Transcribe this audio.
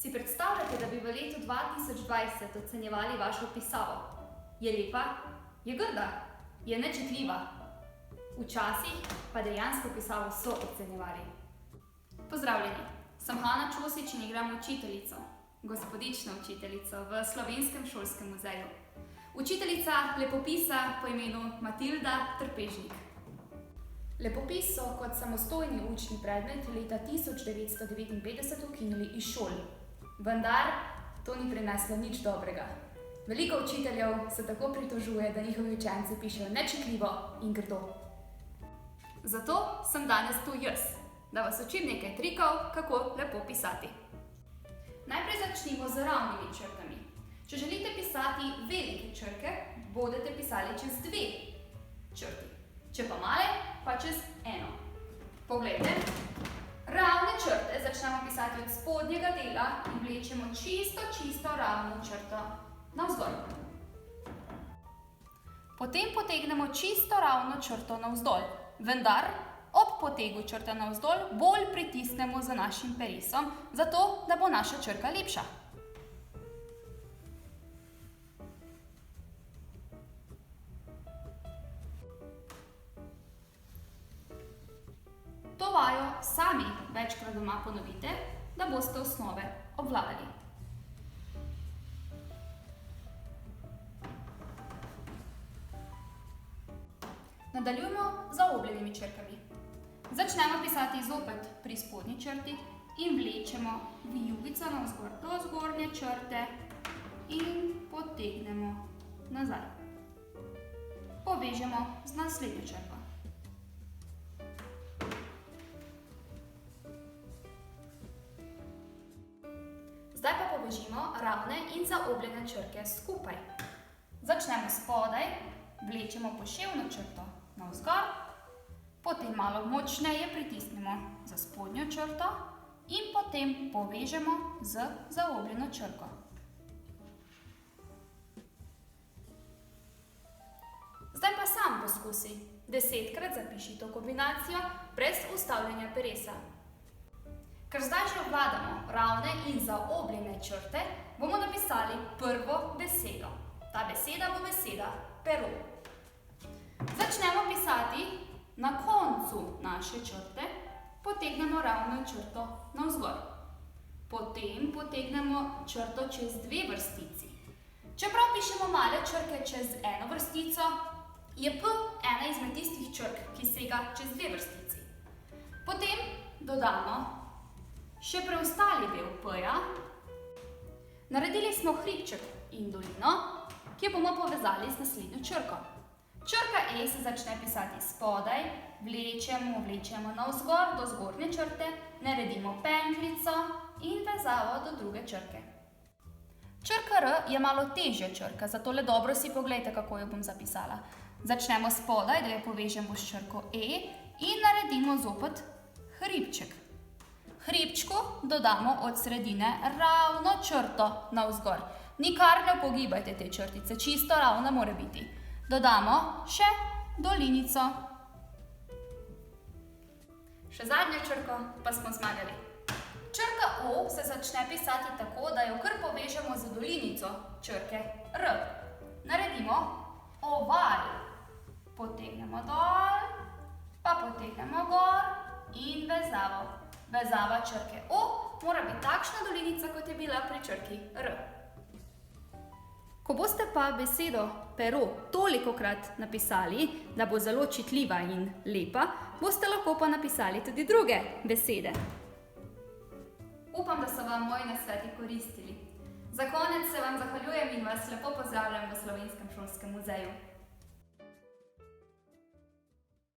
Si predstavljate, da bi v letu 2020 ocenjevali vašo pisavo? Je lepa? Je grda? Je nečitljiva? Včasih pa dejansko pisavo so ocenjevali. Pozdravljeni, sem Hana Čosič in igram učiteljico, gospodično učiteljico v Slovenskem šolskem muzeju. Učiteljica lepopisa po imenu Matilda Trpežnik. Lepopis so kot samostojni učni predmet leta 1959 ukinili iz šol. Vendar to ni prineslo nič dobrega. Veliko učiteljev se tako pritožuje, da njihovi učenci pišejo nečitljivo in grdo. Zato sem danes tu jaz, da vas učim nekaj trikov, kako lepo pisati. Najprej začnimo z ravnimi črtami. Če želite pisati velike črke, boste pisali čez dve črti. Če pa male, pa čez eno. Poglejte, ravne črte začnemo pisati od spodnjega dela in vlečemo čisto ravno črto navzgor. Potem potegnemo čisto ravno črto navzdol, vendar ob potegu črte navzdol bolj pritisnemo z našim peresom, zato da bo naša črka lepša. To vajo sami večkrat doma ponovite, da boste osnove obvladali. Nadaljujemo z zaobljenimi črkami. Začnemo pisati zopet pri spodnji črti in vlečemo vijugico navzgor do zgornje črte in potegnemo nazaj. Povežemo z naslednjo črko. Zdaj pa povežimo ravne in zaobljene črke skupaj. Začnemo spodaj, vlečemo poševno črto navzgor, potem malo močneje pritisnemo za spodnjo črto in potem povežemo z zaobljeno črko. Zdaj pa sam poskusi. 10krat zapiši to kombinacijo brez ustavljanja peresa. Ker zdaj že obvladamo ravne in zaobljene črte, bomo napisali prvo besedo. Ta beseda bo beseda pero. Začnemo pisati na koncu naše črte, potegnemo ravno črto navzgor. Potem potegnemo črto čez dve vrstici. Čeprav pišemo male črke čez eno vrstico, je P ena izmed tistih črk, ki sega čez dve vrstici. Potem dodamo še preostali del P-ja. Naredili smo hribček in dolino, ki jo bomo povezali z naslednjo črko. Črka E se začne pisati spodaj, vlečemo navzgor do zgornje črte, naredimo pentljico in vezavo do druge črke. Črka R je malo težja črka, zato le dobro si poglejte, kako jo bom zapisala. Začnemo spodaj, da jo povežemo s črko E in naredimo zopet hribček. Hribčku dodamo od sredine ravno črto navzgor. Nikar ne pogibajte te črtice, čisto ravna mora biti. Dodamo še dolinico. Še zadnjo črko pa smo zmagali. Črka O se začne pisati tako, da jo kar povežemo z dolinico črke R. Naredimo oval. Potegnemo dol, pa potegnemo gor in vezavo. Vezava črke O mora biti takšna dolinica, kot je bila pri črki R. Ko boste pa besedo pero tolikokrat napisali, da bo zelo čitljiva in lepa, boste lahko pa napisali tudi druge besede. Upam, da so vam moji nasveti koristili. Za konec se vam zahvaljujem in vas lepo pozdravljam v Slovenskem šolskem muzeju.